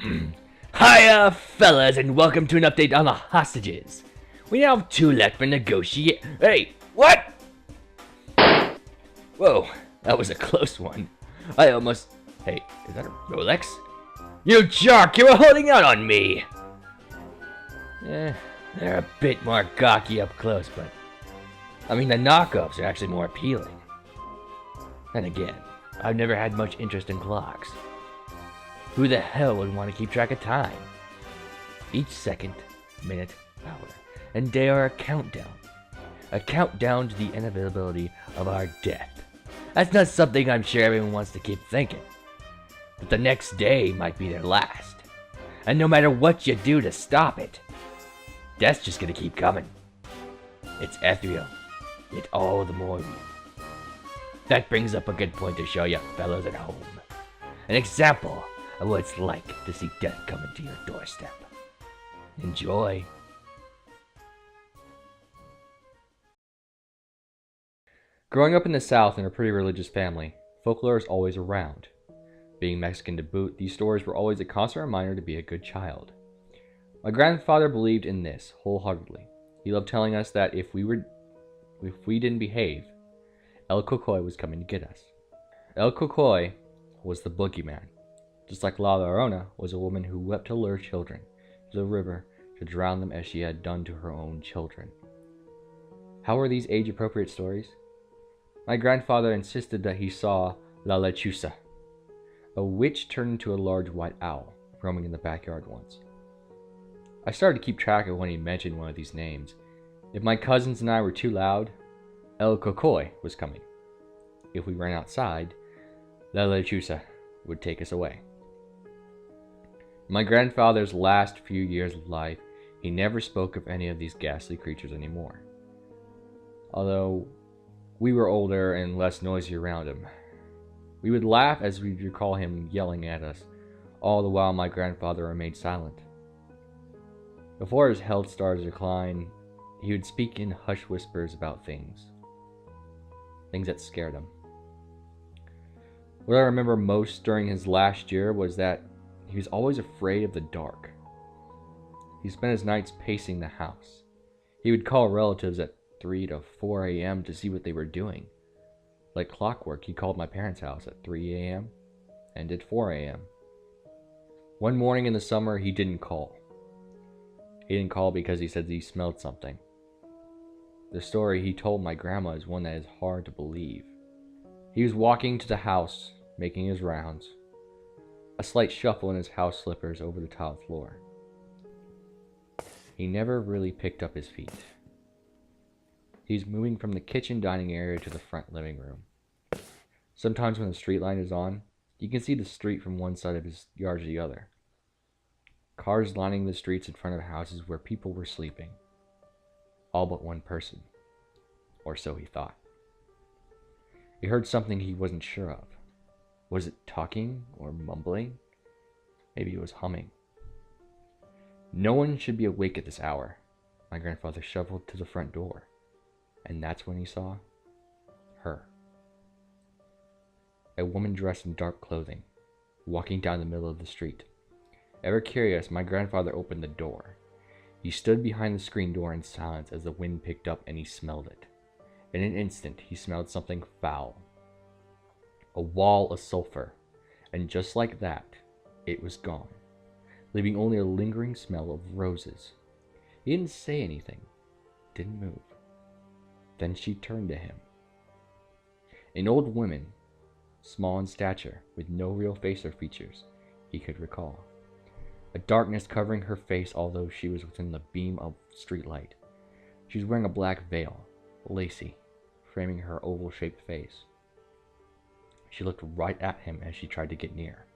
Hiya, fellas, and welcome to an update on the hostages. We now have 2 left for negotiate. Hey, what? Whoa, that was a close one. I almost. Hey, is that a Rolex? You jerk! You were holding out on me! They're a bit more gawky up close, but. I mean, the knockoffs are actually more appealing. Then again, I've never had much interest in clocks. Who the hell would want to keep track of time? Each second, minute, hour, and day are a countdown. A countdown to the inevitability of our death. That's not something I'm sure everyone wants to keep thinking. But the next day might be their last. And no matter what you do to stop it, death's just gonna keep coming. It's ethereal, yet all the more real. That brings up a good point to show you fellows at home. An example of what it's like to see death coming to your doorstep. Enjoy. Growing up in the South in a pretty religious family, folklore is always around. Being Mexican to boot, these stories were always a constant reminder to be a good child. My grandfather believed in this wholeheartedly. He loved telling us that if we didn't behave, El Cocoy was coming to get us. El Cocoy was the boogeyman, just like La Llorona was a woman who wept to lure children to the river to drown them as she had done to her own children. How were these age-appropriate stories? My grandfather insisted that he saw La Lechuza, a witch turned into a large white owl, roaming in the backyard once. I started to keep track of when he mentioned one of these names. If my cousins and I were too loud, El Cocoy was coming. If we ran outside, La Lechuza would take us away. In my grandfather's last few years of life, he never spoke of any of these ghastly creatures anymore. Although we were older and less noisy around him. We would laugh as we recall him yelling at us, all the while my grandfather remained silent. Before his health started to decline, he would speak in hushed whispers about things that scared him. What I remember most during his last year was that he was always afraid of the dark. He spent his nights pacing the house. He would call relatives at 3 to 4 a.m. to see what they were doing. Like clockwork, he called my parents' house at 3 a.m. and at 4 a.m. One morning in the summer, he didn't call. He didn't call because he said he smelled something. The story he told my grandma is one that is hard to believe. He was walking to the house, making his rounds. A slight shuffle in his house slippers over the tile floor. He never really picked up his feet. He's moving from the kitchen dining area to the front living room. Sometimes when the street light is on, you can see the street from one side of his yard to the other. Cars lining the streets in front of houses where people were sleeping. All but one person. Or so he thought. He heard something he wasn't sure of. Was it talking or mumbling? Maybe it was humming. No one should be awake at this hour. My grandfather shuffled to the front door. And that's when he saw her. A woman dressed in dark clothing, walking down the middle of the street. Ever curious, my grandfather opened the door. He stood behind the screen door in silence as the wind picked up and he smelled it. In an instant, he smelled something foul. A wall of sulfur. And just like that, it was gone, leaving only a lingering smell of roses. He didn't say anything, didn't move. Then she turned to him. An old woman, small in stature, with no real face or features he could recall. A darkness covering her face although she was within the beam of streetlight. She was wearing a black veil, lacy, framing her oval-shaped face. She looked right at him as she tried to get near,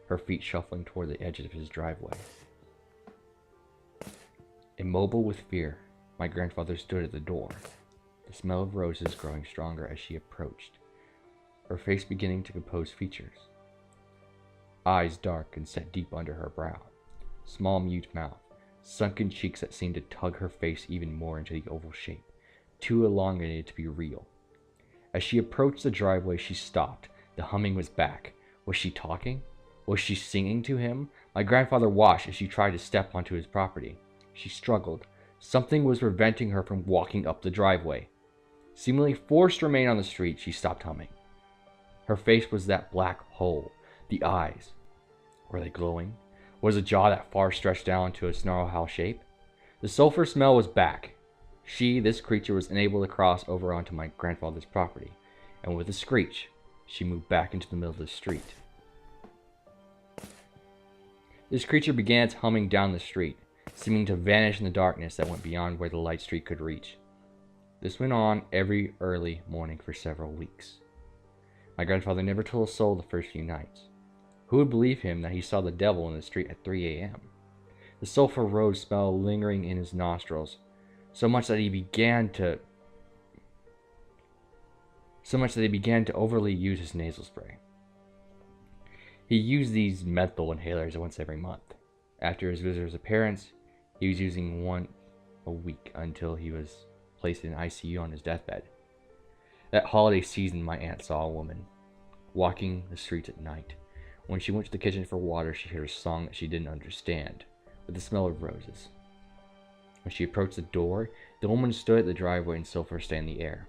her feet shuffling toward the edge of his driveway. Immobile with fear, my grandfather stood at the door, the smell of roses growing stronger as she approached, her face beginning to compose features. Eyes dark and set deep under her brow, small mute mouth, sunken cheeks that seemed to tug her face even more into the oval shape, too elongated to be real. As she approached the driveway, she stopped. The humming was back. Was she talking? Was she singing to him? My grandfather watched as she tried to step onto his property. She struggled. Something was preventing her from walking up the driveway. Seemingly forced to remain on the street, she stopped humming. Her face was that black hole. The eyes. Were they glowing? Was a jaw that far stretched down to a snarl-owl shape? The sulfur smell was back. This creature, was unable to cross over onto my grandfather's property, and with a screech, she moved back into the middle of the street. This creature began its humming down the street, seeming to vanish in the darkness that went beyond where the light street could reach. This went on every early morning for several weeks. My grandfather never told a soul the first few nights. Who would believe him that he saw the devil in the street at 3 a.m.? The sulfur rose smell lingering in his nostrils, so much that he began to overly use his nasal spray. He used these menthol inhalers once every month. After his visitor's appearance, he was using one a week until he was placed in ICU on his deathbed. That holiday season, my aunt saw a woman walking the streets at night. When she went to the kitchen for water, she heard a song that she didn't understand, with the smell of roses. When she approached the door, the woman stood at the driveway and sulfur stayed in the air.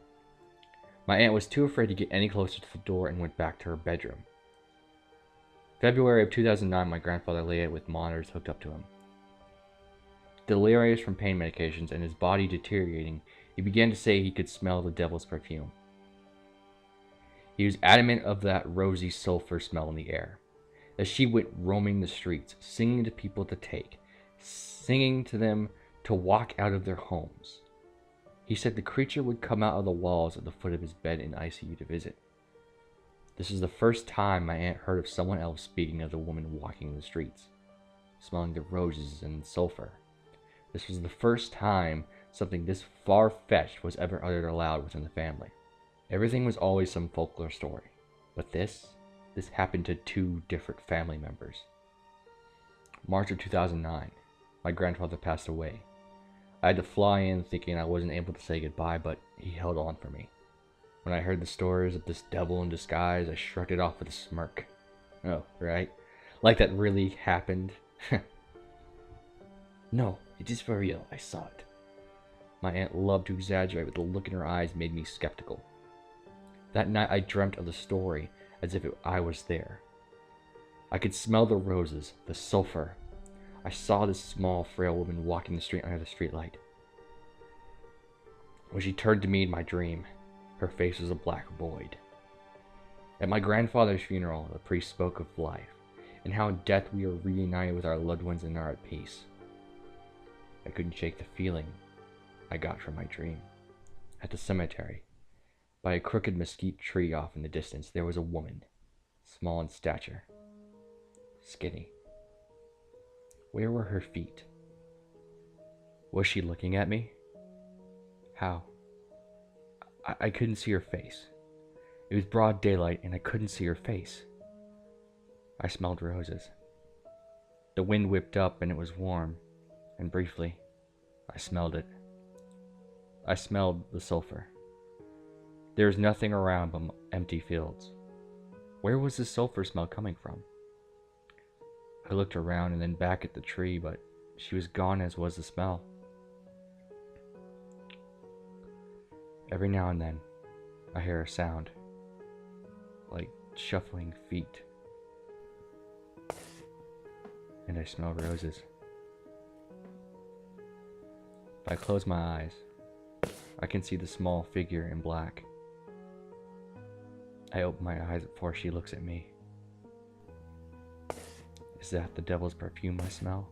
My aunt was too afraid to get any closer to the door and went back to her bedroom. February of 2009, my grandfather lay with monitors hooked up to him. Delirious from pain medications and his body deteriorating, he began to say he could smell the devil's perfume. He was adamant of that rosy sulfur smell in the air. As she went roaming the streets, singing to people to take, singing to them to walk out of their homes. He said the creature would come out of the walls at the foot of his bed in ICU to visit. This is the first time my aunt heard of someone else speaking of the woman walking the streets, smelling the roses and sulfur. This was the first time something this far-fetched was ever uttered aloud within the family. Everything was always some folklore story, but this happened to 2 different family members. March of 2009, my grandfather passed away. I had to fly in thinking I wasn't able to say goodbye, but he held on for me. When I heard the stories of this devil in disguise, I shrugged it off with a smirk. Oh, right? Like that really happened? No, it is for real, I saw it. My aunt loved to exaggerate, but the look in her eyes made me skeptical. That night I dreamt of the story as if I was there. I could smell the roses, the sulfur. I saw this small, frail woman walking the street under the streetlight. When she turned to me in my dream, her face was a black void. At my grandfather's funeral, the priest spoke of life, and how in death we are reunited with our loved ones and are at peace. I couldn't shake the feeling I got from my dream. At the cemetery, by a crooked mesquite tree off in the distance, there was a woman, small in stature, skinny. Where were her feet? Was she looking at me? How? I couldn't see her face. It was broad daylight and I couldn't see her face. I smelled roses. The wind whipped up and it was warm, and briefly, I smelled it. I smelled the sulfur. There was nothing around but empty fields. Where was the sulfur smell coming from? I looked around and then back at the tree, but she was gone, as was the smell. Every now and then, I hear a sound, like shuffling feet, and I smell roses. If I close my eyes, I can see the small figure in black. I open my eyes before she looks at me. Is that the devil's perfume I smell?